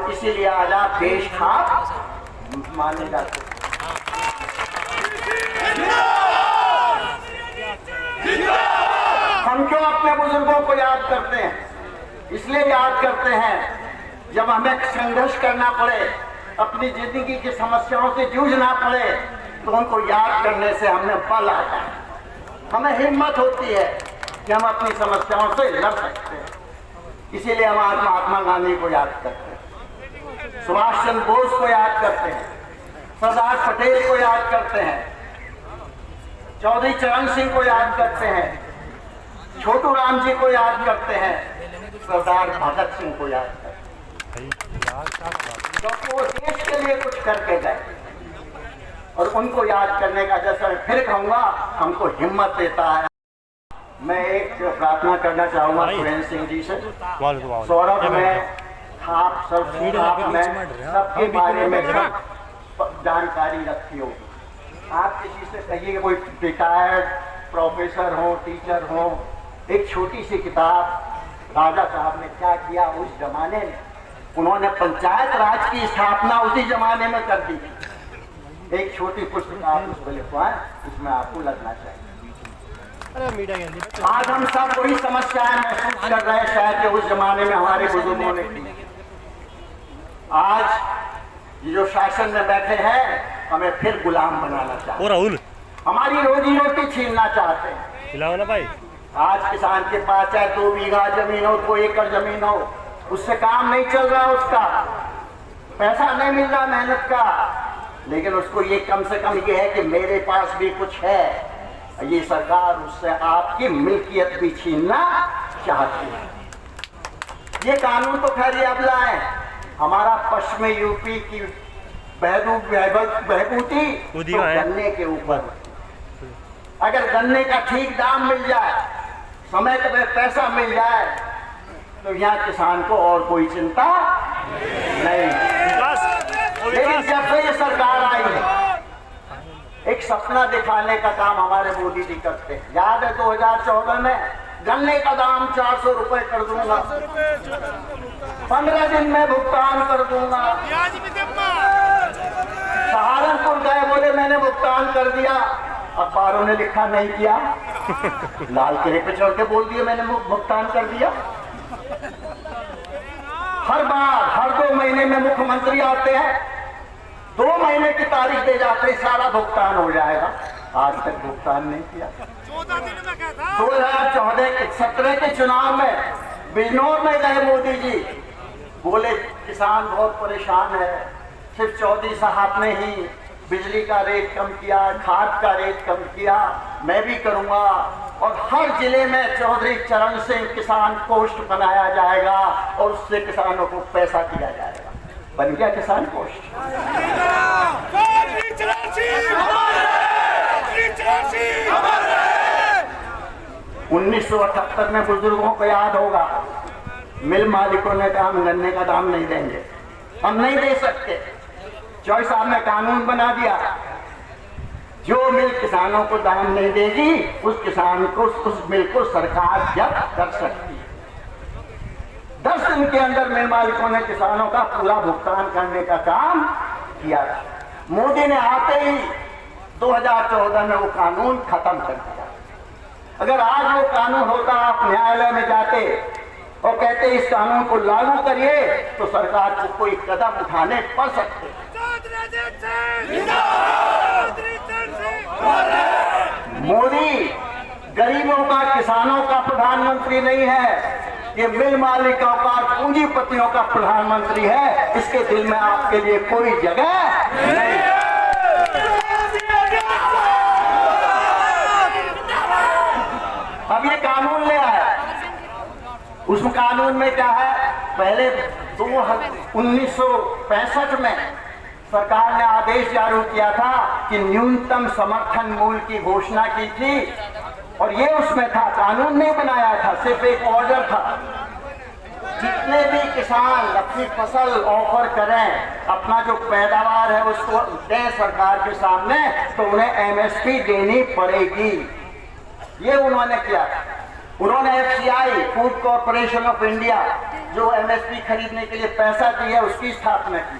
और इसीलिए आज आप देश खाप माने जाते हैं। हम क्यों अपने बुजुर्गों को याद करते हैं? इसलिए याद करते हैं जब हमें संघर्ष करना पड़े, अपनी जिंदगी की समस्याओं से जूझना पड़े, तो उनको याद करने से हमें बल आता है, हमें हिम्मत होती है कि हम अपनी समस्याओं से लड़ सकते हैं। इसीलिए हम आज महात्मा गांधी को याद करते हैं, सुभाष चंद्र बोस को याद करते हैं, सरदार पटेल को याद करते हैं, चौधरी चरण सिंह को याद करते हैं, छोटू राम जी को याद करते हैं, सरदार भगत सिंह को याद करते हैं, क्योंकि वो देश के लिए कुछ करके गए। और उनको याद करने का, जैसा मैं फिर कहूंगा, हमको हिम्मत देता है। मैं एक प्रार्थना करना चाहूंगा सुरेंद्र सिंह जी से। सौरभ में, आप सब में सबके बारे में जानकारी रखी होगी। आप किसी से कहिए, कोई रिटायर्ड प्रोफेसर हो, टीचर हो, एक छोटी सी किताब राजा साहब ने क्या किया उस जमाने में, उन्होंने पंचायत राज की स्थापना उसी जमाने में कर दी। एक छोटी पुस्तक आप उसको लिखवाएं, इसमें आपको लगना चाहिए। आज हम सब वही समस्याएं महसूस कर रहे हैं शायद कि उस जमाने में हमारे बुजुर्गों ने की। आज ये जो शासन में बैठे हैं, हमें फिर गुलाम बनाना चाहते हैं, राहुल हमारी रोजी रोटी छीनना चाहते हैं। खिलाओ ना भाई। आज किसान के पास चाहे 2 बीघा जमीन हो, 2 एकड़ जमीन हो, उससे काम नहीं चल रहा, उसका पैसा नहीं मिल रहा मेहनत का, लेकिन उसको ये कम से कम ये है कि मेरे पास भी कुछ है। ये सरकार उससे आपकी मिल्कियत भी छीनना चाहती है। ये कानून तो खैर अब लाए, हमारा पश्चिमी यूपी की बहबूती तो गन्ने के ऊपर। अगर गन्ने का ठीक दाम मिल जाए, समय पे पैसा मिल जाए, तो यहाँ किसान को और कोई चिंता नहीं। लेकिन जब से ये सरकार आई है, एक सपना दिखाने का काम हमारे मोदी जी करते हैं। याद है 2014 में गन्ने का दाम 400 रुपए कर दूंगा, 15 दिन में भुगतान कर दूंगा। सहारनपुर गए, बोले मैंने भुगतान कर दिया, अखबारों ने लिखा नहीं किया, लाल किले पे चढ़ के बोल दिया मैंने भुगतान कर दिया। हर बार हर 2 महीने में मुख्यमंत्री आते हैं, 2 महीने की तारीख दे जाते हैं, सारा भुगतान हो जाएगा। आज तक भुगतान नहीं किया। 2017 के चुनाव में बिजनौर में गए मोदी जी, बोले किसान बहुत परेशान है, सिर्फ चौधरी साहब ने ही बिजली का रेट कम किया, खाद का रेट कम किया, मैं भी करूंगा। और हर जिले में चौधरी चरण सिंह किसान कोष्ठ बनाया जाएगा और उससे किसानों को पैसा दिया जाएगा। बन गया किसान कोष्ठ। 1978 में बुजुर्गों को याद होगा, मिल मालिकों ने कहा हम गन्ने का दाम नहीं देंगे, हम नहीं दे सकते। चौधरी साहब ने कानून बना दिया, जो मिल किसानों को दाम नहीं देगी, उस किसान को, उस मिल को सरकार जब्त कर सकती है। 10 दिन के अंदर मिल मालिकों ने किसानों का पूरा भुगतान करने का काम किया। मोदी ने आते ही 2014 में वो कानून खत्म कर दिया। अगर आज वो कानून होता, आप न्यायालय में जाते और कहते इस कानून को लागू करिए, तो सरकार को कोई कदम उठाने पड़ सकते। मोदी गरीबों का, किसानों का प्रधानमंत्री नहीं है, ये मिल मालिकों का, पूंजीपतियों का प्रधानमंत्री है। इसके दिल में आपके लिए कोई जगह नहीं। अब ये कानून ले आया, उस कानून में क्या है, पहले 1965 में सरकार ने आदेश जारी किया था कि न्यूनतम समर्थन मूल्य की घोषणा की थी, और ये उसमें था, कानून नहीं बनाया था, सिर्फ एक ऑर्डर था। जितने भी किसान अपनी फसल ऑफर करें, अपना जो पैदावार है उसको दें सरकार के सामने, तो उन्हें एमएसपी देनी पड़ेगी। ये उन्होंने किया। उन्होंने FCI, food corporation of India, जो एमएसपी खरीदने के लिए पैसा दिया उसकी स्थापना की।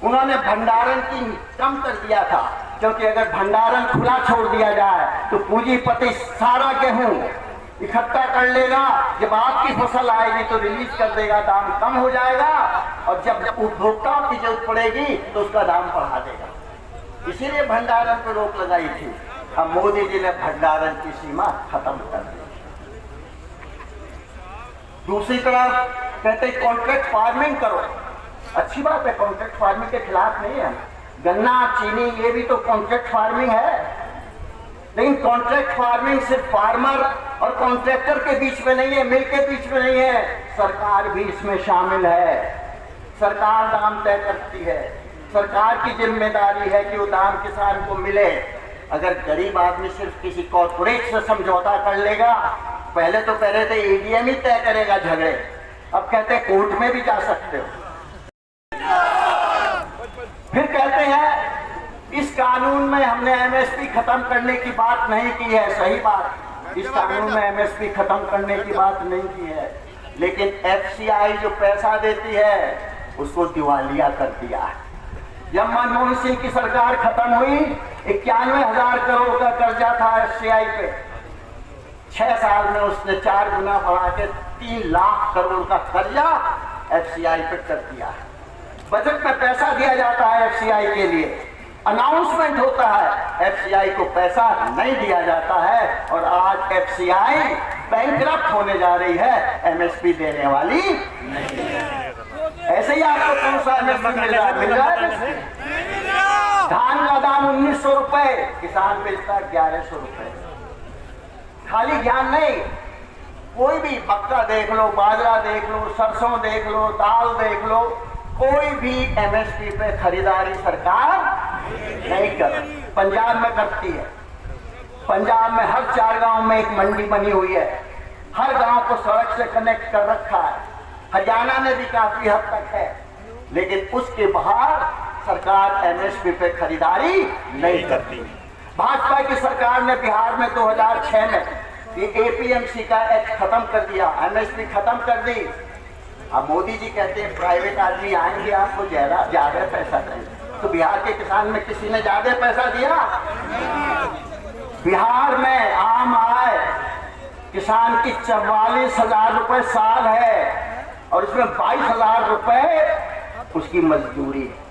उन्होंने भंडारण की कम कर दिया था, क्योंकि अगर भंडारण खुला छोड़ दिया जाए तो पूंजीपति सारा गेहूं इकट्ठा कर लेगा, जब आपकी फसल आएगी तो रिलीज कर देगा, दाम कम हो जाएगा, और जब उपभोक्ताओं की जरूरत पड़ेगी तो उसका दाम बढ़ा देगा। इसीलिए भंडारण पर रोक लगाई थी। अब मोदी जी ने भंडारण की सीमा खत्म कर दी। दूसरी तरफ कहते कॉन्ट्रैक्ट फार्मिंग करो। अच्छी बात है, कॉन्ट्रैक्ट फार्मिंग के खिलाफ नहीं है। गन्ना, चीनी, ये भी तो कॉन्ट्रैक्ट फार्मिंग है। लेकिन कॉन्ट्रैक्ट फार्मिंग सिर्फ फार्मर और कॉन्ट्रैक्टर के बीच में नहीं है, मिल के बीच में नहीं है, सरकार भी इसमें शामिल है। सरकार दाम तय करती है, सरकार की जिम्मेदारी है कि वो दाम किसान को मिले। अगर गरीब आदमी सिर्फ किसी कॉर्पोरेट से समझौता कर लेगा, पहले तो कह रहे थे एडीएम ही तय करेगा झगड़े, अब कहते हैं कोर्ट में भी जा सकते हो। फिर कहते हैं इस कानून में हमने एमएसपी खत्म करने की बात नहीं की है। सही बात, इस कानून में एमएसपी खत्म करने की बात नहीं की है, लेकिन एफसीआई जो पैसा देती है उसको दिवालिया कर दिया है। जब मनमोहन सिंह की सरकार खत्म हुई, 91,000 करोड़ का कर्जा था एफसीआई पे। 6 साल में उसने 4 गुना बढ़ा के 3 लाख करोड़ का कर्जा एफसीआई पे कर दिया है। बजट में पैसा दिया जाता है एफसीआई के लिए, अनाउंसमेंट होता है, एफसीआई को पैसा नहीं दिया जाता है, और आज एफसीआई बैंकरप्ट होने जा रही है, एमएसपी देने वाली नहीं है। ऐसे ही आपको कौन सा एमएसपी मिल रहा है? धान का दाम 1900 रुपए, किसान बेचता है 1100 रुपए। खाली ज्ञान नहीं, कोई भी मक्का देख लो, बाजरा देख लो, सरसों देख लो, दाल देख लो, कोई भी एमएसपी पे खरीदारी सरकार नहीं कर। पंजाब में करती है। पंजाब में हर 4 गांव में एक मंडी बनी हुई है, हर गांव को सड़क से कनेक्ट कर रखा है। हरियाणा में भी काफी हद तक है, लेकिन उसके बाहर सरकार एमएसपी पे खरीदारी नहीं करती। भाजपा की सरकार ने बिहार में 2006 में ये एपीएमसी का एक्ट खत्म कर दिया, एमएसपी खत्म कर दी। अब मोदी जी कहते हैं प्राइवेट आदमी आएंगे आपको ज्यादा पैसा देंगे, तो बिहार के किसान में किसी ने ज्यादा पैसा दिया? बिहार में आम आय किसान की 44,000 रुपए साल है, और इसमें 22,000 रुपए उसकी मजदूरी है।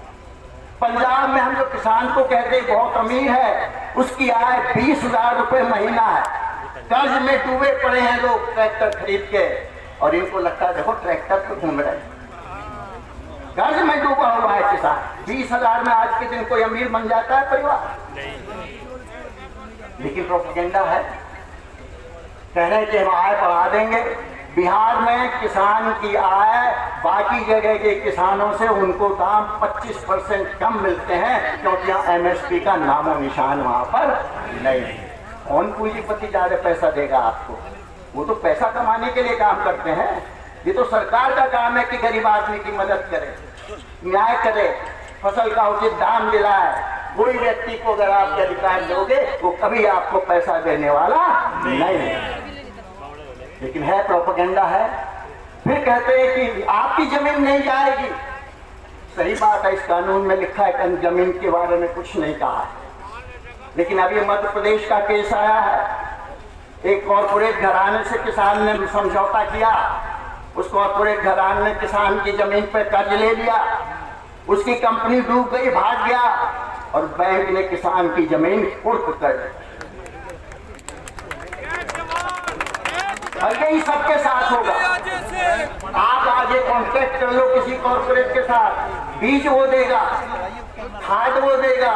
पंजाब में हम जो किसान को कहते हैं बहुत अमीर है, उसकी आय 20,000 रुपए महीना है। कर्ज में डूबे पड़े हैं लोग ट्रैक्टर खरीद के, और इनको लगता है देखो ट्रैक्टर पे घूम रहे हैं। कर्ज में डूबा हुआ है किसान। 20,000 में आज के दिन कोई अमीर बन जाता है परिवार? लेकिन प्रोपेगेंडा है, कह रहे हैं कि हम आय बढ़ा देंगे। बिहार में किसान की आय बाकी जगह के किसानों से उनको दाम 25% कम मिलते हैं, क्योंकि यहाँ एमएसपी का नामो निशान वहां पर नहीं है। कौन पूंजीपति ज्यादा पैसा देगा आपको? वो तो पैसा कमाने के लिए काम करते हैं। ये तो सरकार का काम है कि गरीब आदमी की मदद करे, न्याय करे, फसल का उचित दाम दिलाए। कोई व्यक्ति को अगर आप अधिकार दोगे वो कभी आपको पैसा देने वाला नहीं है, लेकिन है प्रोपेगेंडा है। फिर कहते हैं कि आपकी जमीन नहीं जाएगी। सही बात है, इस कानून में लिखा है कि जमीन के बारे में कुछ नहीं कहा है, लेकिन अभी मध्य प्रदेश का केस आया है। एक कॉर्पोरेट घराने से किसान ने समझौता किया, उस कॉर्पोरेट घराने ने किसान की जमीन पर कर्ज ले लिया, उसकी कंपनी डूब गई, भाग गया, और बैंक ने किसान की जमीन कुर्क कर दी। और यही सबके साथ होगा। आप आज एक कॉन्ट्रैक्ट कर लो किसी कॉर्पोरेट के साथ, बीज वो देगा, खाद वो देगा,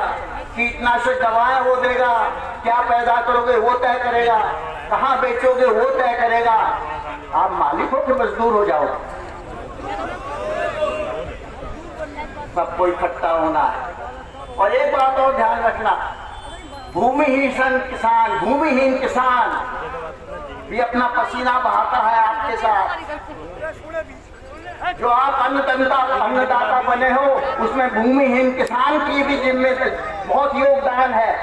कीटनाशक दवाएं वो देगा, क्या पैदा करोगे वो तय करेगा, कहां बेचोगे वो तय करेगा। आप मालिक हो कि मजदूर हो जाओ? सबको इकट्ठा होना है। और एक बात और ध्यान रखना, भूमिहीन किसान भी अपना पसीना बहाता है आपके साथ। जो आप अन्नदाता बने हो, उसमें भूमिहीन किसान की भी जिम्मेदारी बहुत योगदान है,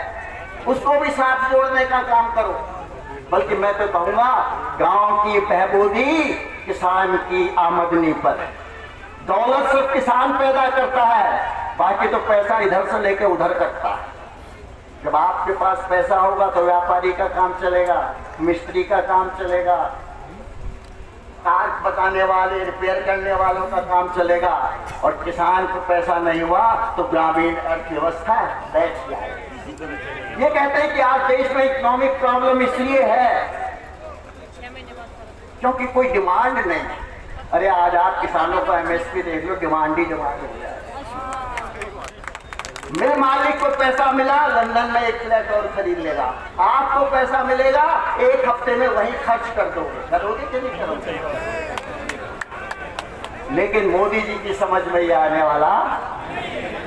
उसको भी साथ जोड़ने का काम करो। बल्कि मैं तो कहूंगा गांव की बहबूदी किसान की आमदनी पर। दौलत सिर्फ किसान पैदा करता है, बाकी तो पैसा इधर से लेके उधर करता है। जब आपके पास पैसा होगा तो व्यापारी का काम चलेगा, मिस्त्री का काम चलेगा, कार बताने वाले, रिपेयर करने वालों का काम चलेगा। और किसान को पैसा नहीं हुआ तो ग्रामीण अर्थव्यवस्था बैठ जाएगी। ये कहते हैं कि आज देश में इकोनॉमिक प्रॉब्लम इसलिए है क्योंकि कोई डिमांड नहीं है। अरे आज आप किसानों को एमएसपी देख लो, डिमांड ही डिमांड हो जाए। मेरे मालिक को पैसा मिला, लंदन में एक फ्लैट और खरीद लेगा। आपको पैसा मिलेगा, एक हफ्ते में वही खर्च कर दोगे। करोगे कि नहीं करोगे? लेकिन मोदी जी की समझ में ये आने वाला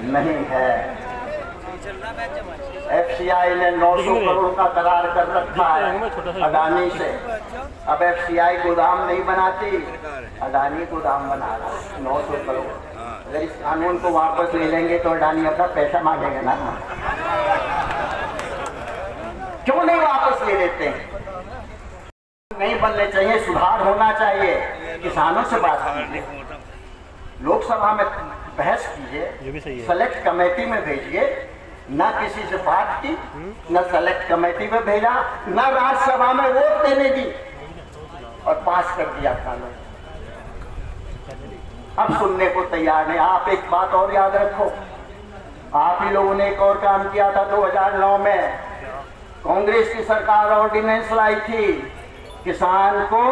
नहीं है। एफसीआई ने 900 करोड़ का करार कर रखा है अडानी से। अब एफसीआई गोदाम नहीं बनाती, अडानी गोदाम बना रहा है। 900 करोड़ अगर इस कानून को वापस ले लेंगे तो अडानी अपना पैसा मांगेगा ना। क्यों नहीं वापस ले लेते हैं? नहीं बनने चाहिए, सुधार होना चाहिए। किसानों से बात कीजिए, लोकसभा में बहस कीजिए, सेलेक्ट कमेटी में भेजिए। ना किसी से बात की, न सेलेक्ट कमेटी में भेजा, न राज्यसभा में वोट देने दी और पास कर दिया कानून। अब सुनने को तैयार नहीं। आप एक बात और याद रखो, आप ही लोगों ने एक और काम किया था 2009 में। कांग्रेस की सरकार ऑर्डिनेंस लाई थी, किसान को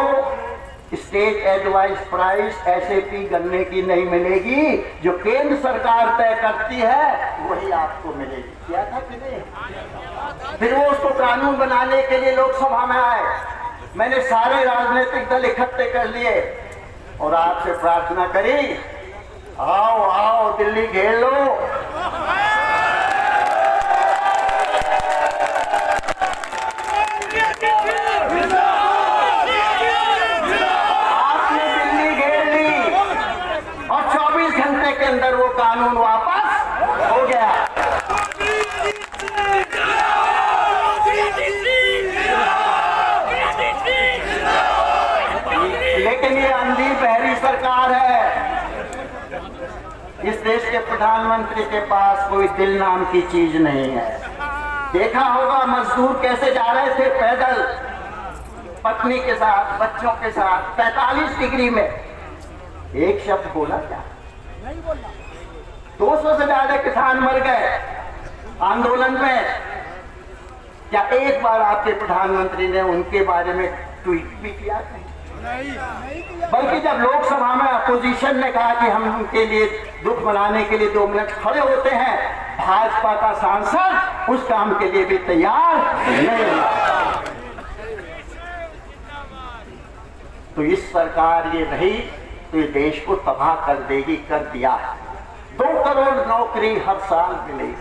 स्टेट एडवाइस प्राइस एसएपी गन्ने की नहीं मिलेगी, जो केंद्र सरकार तय करती है वही आपको मिलेगी। क्या था कि नहीं? फिर वो उसको कानून बनाने के लिए लोकसभा में आए। मैंने सारे राजनीतिक दल इकट्ठे कर लिए और आपसे प्रार्थना करी, आओ आओ दिल्ली घेर लो। आपने दिल्ली घेर ली और 24 घंटे के अंदर वो कानून वापस हो गया। लेकिन ये अंधी बहरी सरकार है। इस देश के प्रधानमंत्री के पास कोई दिल नाम की चीज नहीं है। देखा होगा मजदूर कैसे जा रहे थे पैदल, पत्नी के साथ, बच्चों के साथ, 45 डिग्री में। एक शब्द बोला क्या? नहीं बोला। 200 से ज्यादा किसान मर गए आंदोलन में। क्या एक बार आपके प्रधानमंत्री ने उनके बारे में ट्वीट भी किया था? बल्कि जब लोकसभा में अपोजिशन ने कहा कि हम उनके लिए दुख मनाने के लिए 2 मिनट खड़े होते हैं, भाजपा का सांसद उस काम के लिए भी तैयार नहीं। तो इस सरकार ये रही तो ये देश को तबाह कर देगी, कर दिया। 2 करोड़ नौकरी हर साल मिलेगी।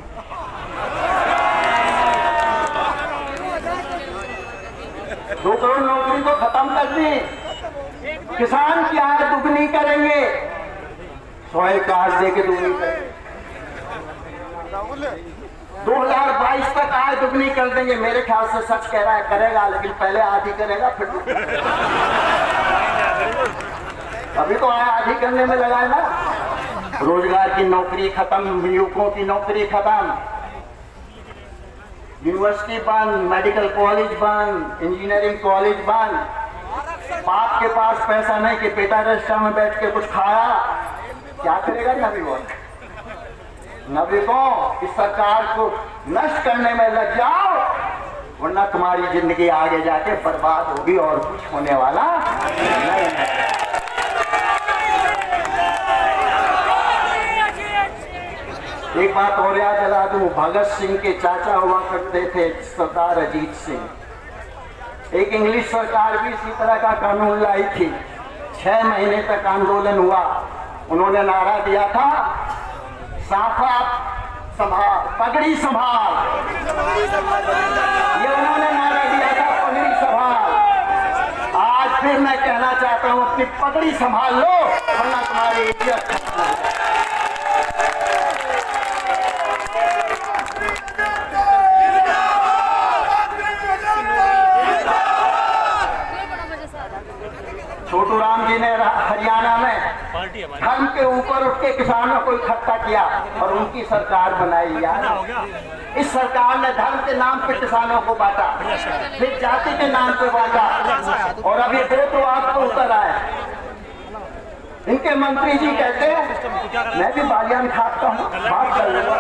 दो करोड़ नौकरी तो खत्म कर दी। किसान की आय दुगनी करेंगे, सॉइल कार्ड देके दुगनी करेंगे। 2022 तक आय दुगनी कर देंगे। मेरे ख्याल से सच कह रहा है, करेगा, लेकिन पहले आधी करेगा फिर अभी तो आय आधी करने में लगा है ना। रोजगार की नौकरी खत्म, युवकों की नौकरी खत्म, यूनिवर्सिटी बंद, मेडिकल कॉलेज बंद, इंजीनियरिंग कॉलेज बंद। बाप के पास पैसा नहीं कि बेटा रेस्टोरेंट में बैठ के कुछ खाया। क्या करेगा नागरिकों? इस सरकार को नष्ट करने में लग जाओ, वरना तुम्हारी जिंदगी आगे जाके बर्बाद होगी और कुछ होने वाला नहीं है। एक बात और याद दिला दूं, भगत सिंह के चाचा हुआ करते थे सरदार अजीत सिंह। एक इंग्लिश सरकार भी इसी तरह का कानून लाई थी। 6 महीने तक आंदोलन हुआ। उन्होंने नारा दिया था, साफा संभाल, पगड़ी संभाल। ये उन्होंने नारा दिया था, पगड़ी संभाल। आज फिर मैं कहना चाहता हूं, अपनी पगड़ी संभाल लो, वरना तुम्हारी इज्जत धर्म के ऊपर उठ के किसानों को इकट्ठा किया और उनकी सरकार बनाई। यार इस सरकार ने धर्म के नाम पे किसानों को बांटा, फिर जाति के नाम पे बांटा, और अब ये द्वैतवाद को उतर आए। इनके मंत्री जी कहते हैं मैं भी बालियान खाता हूँ, बात कर लूंगा।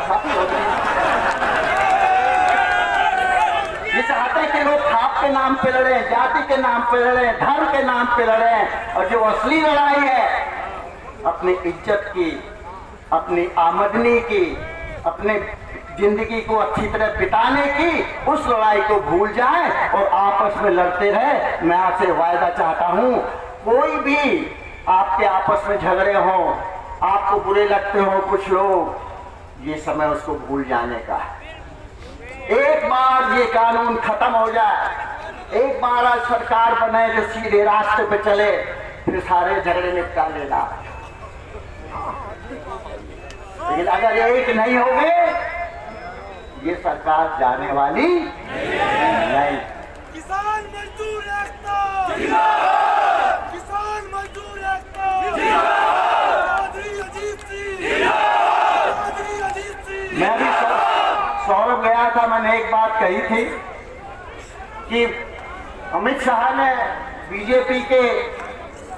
ये चाहते हैं कि लोग खाप के नाम पे लड़े, जाति के नाम पे लड़े, धर्म के नाम पे लड़े, और जो असली लड़ाई है अपनी इज्जत की, अपनी आमदनी की, अपने जिंदगी को अच्छी तरह बिताने की, उस लड़ाई को भूल जाए और आपस में लड़ते रहे। मैं आपसे वायदा चाहता हूं, कोई भी आपके आपस में झगड़े हो, आपको बुरे लगते हो कुछ लोग, ये समय उसको भूल जाने का है। एक बार ये कानून खत्म हो जाए, एक बार आज सरकार बने जो सीधे रास्ते पे चले, फिर सारे झगड़े निपटा लेना। लेकिन अगर एक नहीं होंगे, ये सरकार जाने वाली नहीं। किसान मजदूर एकता, किसान मजदूर एकता, चौधरी अजीत सिंह, चौधरी अजीत सिंह। मैं भी सौरभ गया था, मैंने एक बात कही थी कि अमित शाह ने बीजेपी के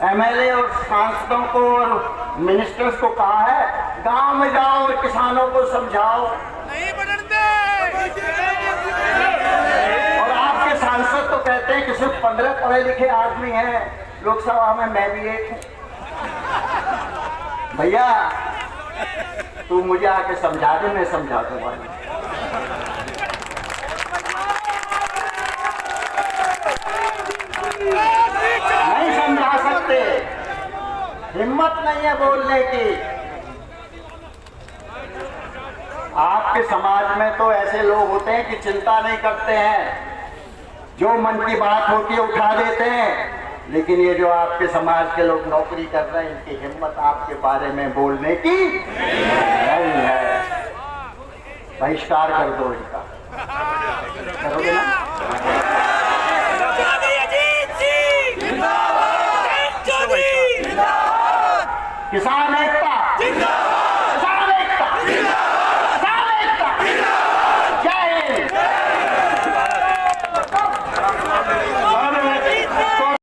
एमएलए और सांसदों को और मिनिस्टर्स को कहा है, गांव में जाओ और किसानों को समझाओ। नहीं बदलते। और आपके सांसद तो कहते हैं कि सिर्फ 15 पढ़े लिखे आदमी हैं लोकसभा में, मैं भी एक हूं। भैया तू मुझे आके समझा दे, मैं समझा दूंगा। नहीं समझा सकते, हिम्मत नहीं है बोलने की। आपके समाज में तो ऐसे लोग होते हैं कि चिंता नहीं करते हैं, जो मन की बात होती है उठा देते हैं, लेकिन ये जो आपके समाज के लोग नौकरी कर रहे हैं, इनकी हिम्मत आपके बारे में बोलने की नहीं है। बहिष्कार कर दो इनका, करोगे ना?